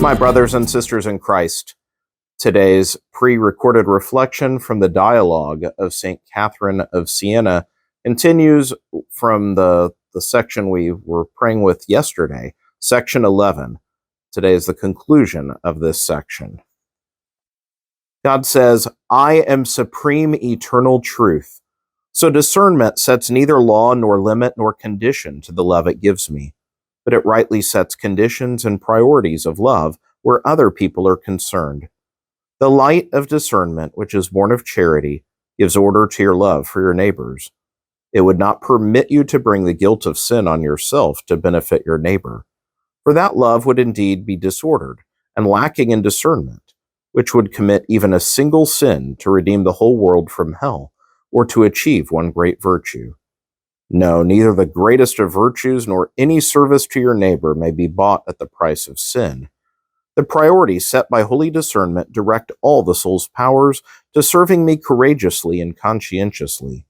My brothers and sisters in Christ, today's pre-recorded reflection from the dialogue of St. Catherine of Siena continues from the section we were praying with yesterday, section 11. Today is the conclusion of this section. God says, I am supreme eternal truth. So discernment sets neither law nor limit nor condition to the love it gives me, but it rightly sets conditions and priorities of love where other people are concerned. The light of discernment, which is born of charity, gives order to your love for your neighbors. It would not permit you to bring the guilt of sin on yourself to benefit your neighbor, for that love would indeed be disordered and lacking in discernment, which would commit even a single sin to redeem the whole world from hell, or to achieve one great virtue. No, neither the greatest of virtues nor any service to your neighbor may be bought at the price of sin. The priorities set by holy discernment direct all the soul's powers to serving me courageously and conscientiously.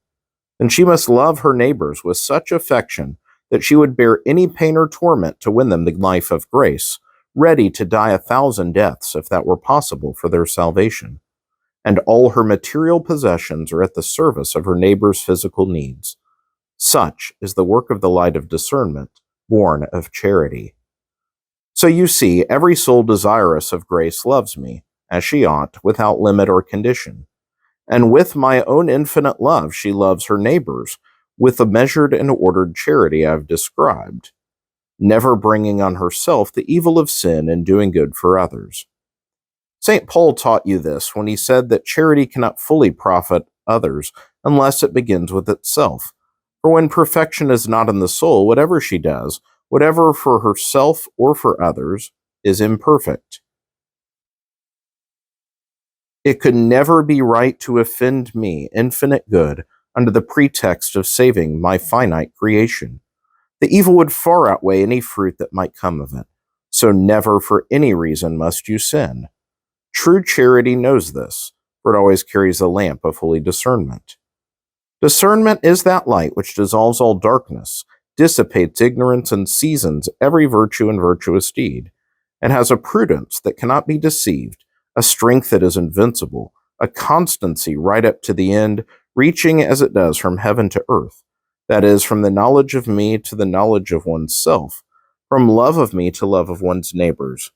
And she must love her neighbors with such affection that she would bear any pain or torment to win them the life of grace, ready to die 1,000 deaths if that were possible for their salvation. And all her material possessions are at the service of her neighbor's physical needs. Such is the work of the light of discernment, born of charity. So you see, every soul desirous of grace loves me, as she ought, without limit or condition. And with my own infinite love she loves her neighbors, with the measured and ordered charity I have described, never bringing on herself the evil of sin and doing good for others. St. Paul taught you this when he said that charity cannot fully profit others unless it begins with itself. For when perfection is not in the soul, whatever she does, whatever for herself or for others, is imperfect. It could never be right to offend me, infinite good, under the pretext of saving my finite creation. The evil would far outweigh any fruit that might come of it, so never for any reason must you sin. True charity knows this, for it always carries a lamp of holy discernment. Discernment is that light which dissolves all darkness, dissipates ignorance, and seasons every virtue and virtuous deed, and has a prudence that cannot be deceived, a strength that is invincible, a constancy right up to the end, reaching as it does from heaven to earth, that is, from the knowledge of me to the knowledge of one's self, from love of me to love of one's neighbors.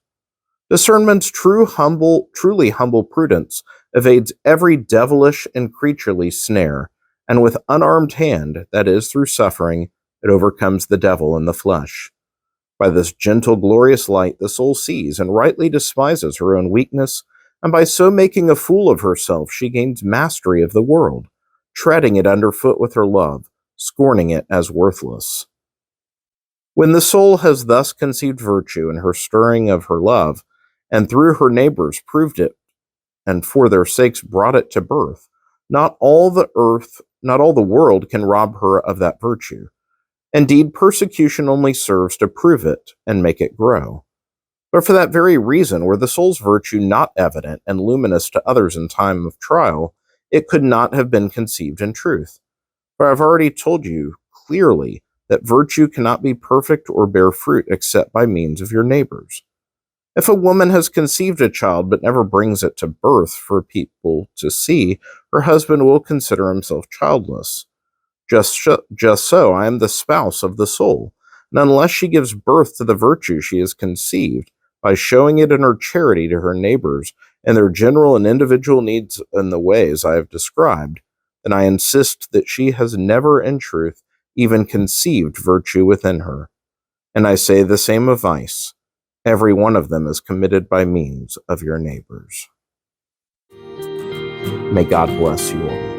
Discernment's truly humble prudence evades every devilish and creaturely snare, and with unarmed hand, that is, through suffering, it overcomes the devil in the flesh. By this gentle, glorious light, the soul sees and rightly despises her own weakness, and by so making a fool of herself, she gains mastery of the world, treading it underfoot with her love, scorning it as worthless. When the soul has thus conceived virtue in her stirring of her love, and through her neighbors proved it, and for their sakes brought it to birth, not all the world can rob her of that virtue. Indeed, persecution only serves to prove it and make it grow. But for that very reason, were the soul's virtue not evident and luminous to others in time of trial, it could not have been conceived in truth. For I have already told you clearly that virtue cannot be perfect or bear fruit except by means of your neighbors. If a woman has conceived a child but never brings it to birth for people to see, her husband will consider himself childless. Just so I am the spouse of the soul, and unless she gives birth to the virtue she has conceived, by showing it in her charity to her neighbors and their general and individual needs in the ways I have described, then I insist that she has never in truth even conceived virtue within her. And I say the same of vice. Every one of them is committed by means of your neighbors. May God bless you all.